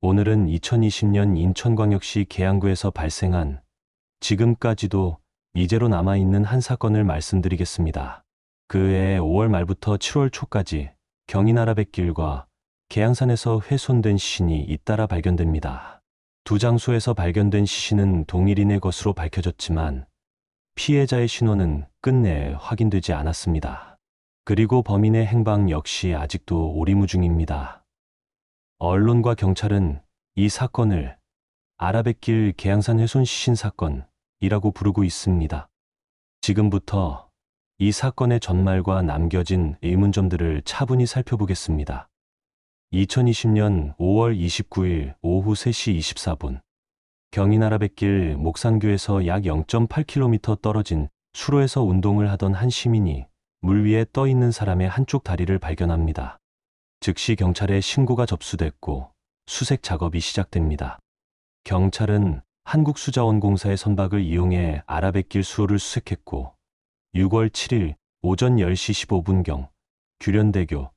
오늘은 2020년 인천광역시 계양구에서 발생한 지금까지도 미제로 남아있는 한 사건을 말씀드리겠습니다. 그해 5월 말부터 7월 초까지 경인아라뱃길과 계양산에서 훼손된 시신이 잇따라 발견됩니다. 두 장소에서 발견된 시신은 동일인의 것으로 밝혀졌지만 피해자의 신원은 끝내 확인되지 않았습니다. 그리고 범인의 행방 역시 아직도 오리무중입니다. 언론과 경찰은 이 사건을 아라뱃길 계양산 훼손 시신 사건이라고 부르고 있습니다. 지금부터 이 사건의 전말과 남겨진 의문점들을 차분히 살펴보겠습니다. 2020년 5월 29일 오후 3시 24분 경인아라뱃길 목산교에서 약 0.8km 떨어진 수로에서 운동을 하던 한 시민이 물 위에 떠 있는 사람의 한쪽 다리를 발견합니다. 즉시 경찰에 신고가 접수됐고 수색 작업이 시작됩니다. 경찰은 한국수자원공사의 선박을 이용해 아라뱃길 수로를 수색했고 6월 7일 오전 10시 15분경 규련대교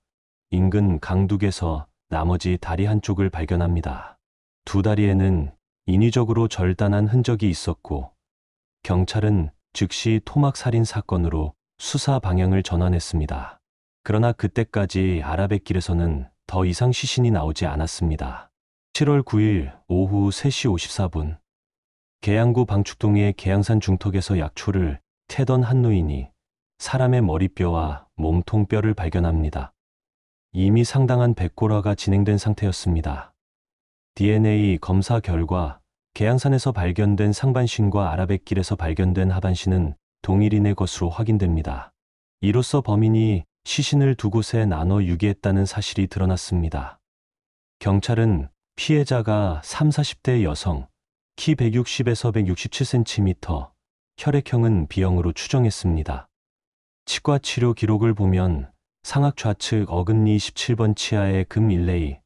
인근 강둑에서 나머지 다리 한쪽을 발견합니다. 두 다리에는 인위적으로 절단한 흔적이 있었고 경찰은 즉시 토막살인 사건으로 수사 방향을 전환했습니다. 그러나 그때까지 아라뱃길에서는 더 이상 시신이 나오지 않았습니다. 7월 9일 오후 3시 54분 계양구 방축동의 계양산 중턱에서 약초를 태던 한 노인이 사람의 머리뼈와 몸통뼈를 발견합니다. 이미 상당한 백골화가 진행된 상태였습니다. DNA 검사 결과 계양산에서 발견된 상반신과 아라뱃길에서 발견된 하반신은 동일인의 것으로 확인됩니다. 이로써 범인이 시신을 두 곳에 나눠 유기했다는 사실이 드러났습니다. 경찰은 피해자가 30, 40대 여성, 키 160에서 167cm, 혈액형은 B형으로 추정했습니다. 치과 치료 기록을 보면 상악 좌측 어금니 17번 치아에 금 일레이,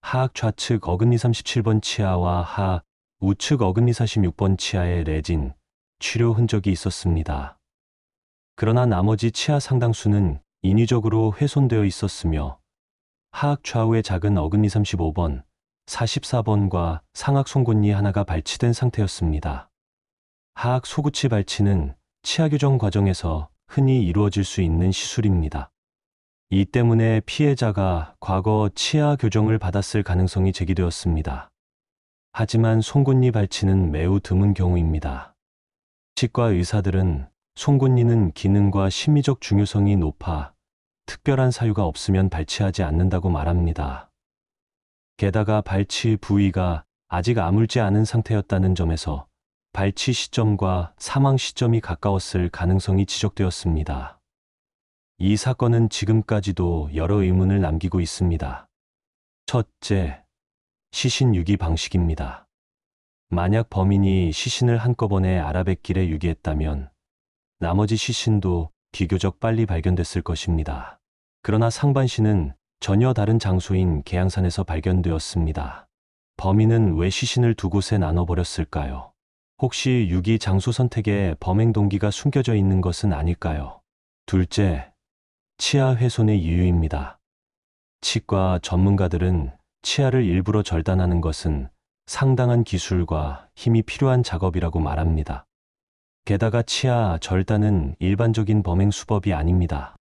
하악 좌측 어금니 37번 치아와 하 우측 어금니 46번 치아에 레진, 치료 흔적이 있었습니다. 그러나 나머지 치아 상당수는 인위적으로 훼손되어 있었으며 하악 좌우의 작은 어금니 35번, 44번과 상악 송곳니 하나가 발치된 상태였습니다. 하악 소구치 발치는 치아 교정 과정에서 흔히 이루어질 수 있는 시술입니다. 이 때문에 피해자가 과거 치아 교정을 받았을 가능성이 제기되었습니다. 하지만 송곳니 발치는 매우 드문 경우입니다. 치과 의사들은 송곳니는 기능과 심미적 중요성이 높아 특별한 사유가 없으면 발치하지 않는다고 말합니다. 게다가 발치 부위가 아직 아물지 않은 상태였다는 점에서 발치 시점과 사망 시점이 가까웠을 가능성이 지적되었습니다. 이 사건은 지금까지도 여러 의문을 남기고 있습니다. 첫째, 시신 유기 방식입니다. 만약 범인이 시신을 한꺼번에 아라뱃길에 유기했다면 나머지 시신도 비교적 빨리 발견됐을 것입니다. 그러나 상반신은 전혀 다른 장소인 계양산에서 발견되었습니다. 범인은 왜 시신을 두 곳에 나눠버렸을까요? 혹시 유기 장소 선택에 범행 동기가 숨겨져 있는 것은 아닐까요? 둘째, 치아 훼손의 이유입니다. 치과 전문가들은 치아를 일부러 절단하는 것은 상당한 기술과 힘이 필요한 작업이라고 말합니다. 게다가 치아 절단은 일반적인 범행 수법이 아닙니다.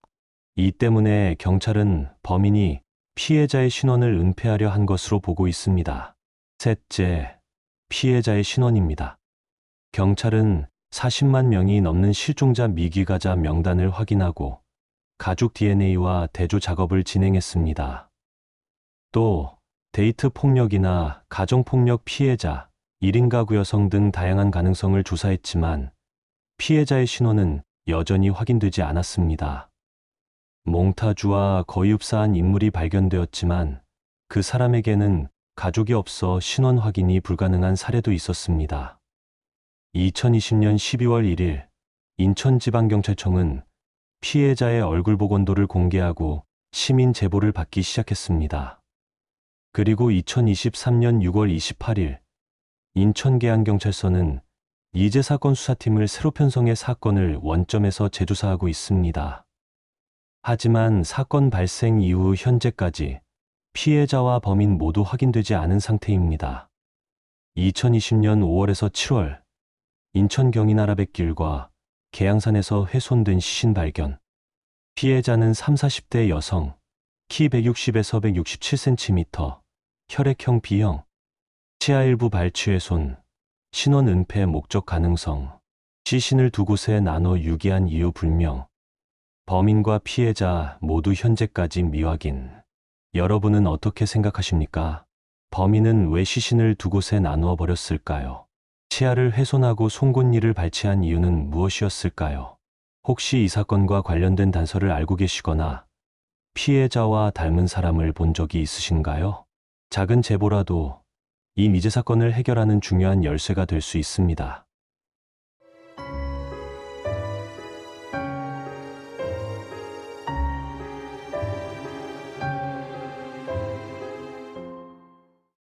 이 때문에 경찰은 범인이 피해자의 신원을 은폐하려 한 것으로 보고 있습니다. 셋째, 피해자의 신원입니다. 경찰은 40만 명이 넘는 실종자 미귀가자 명단을 확인하고 가족 DNA와 대조 작업을 진행했습니다. 또 데이트 폭력이나 가정폭력 피해자, 1인 가구 여성 등 다양한 가능성을 조사했지만 피해자의 신원은 여전히 확인되지 않았습니다. 몽타주와 거의 흡사한 인물이 발견되었지만 그 사람에게는 가족이 없어 신원 확인이 불가능한 사례도 있었습니다. 2020년 12월 1일 인천지방경찰청은 피해자의 얼굴 복원도를 공개하고 시민 제보를 받기 시작했습니다. 그리고 2023년 6월 28일 인천계양경찰서는 이재 사건 수사팀을 새로 편성해 사건을 원점에서 재조사하고 있습니다. 하지만 사건 발생 이후 현재까지 피해자와 범인 모두 확인되지 않은 상태입니다. 2020년 5월에서 7월, 인천 경인아라뱃길과 계양산에서 훼손된 시신 발견. 피해자는 3, 40대 여성, 키 160에서 167cm, 혈액형 B형, 치아 일부 발치훼손, 신원 은폐 목적 가능성, 시신을 두 곳에 나눠 유기한 이유 불명, 범인과 피해자 모두 현재까지 미확인. 여러분은 어떻게 생각하십니까? 범인은 왜 시신을 두 곳에 나누어 버렸을까요? 치아를 훼손하고 송곳니를 발치한 이유는 무엇이었을까요? 혹시 이 사건과 관련된 단서를 알고 계시거나 피해자와 닮은 사람을 본 적이 있으신가요? 작은 제보라도 이 미제 사건을 해결하는 중요한 열쇠가 될 수 있습니다.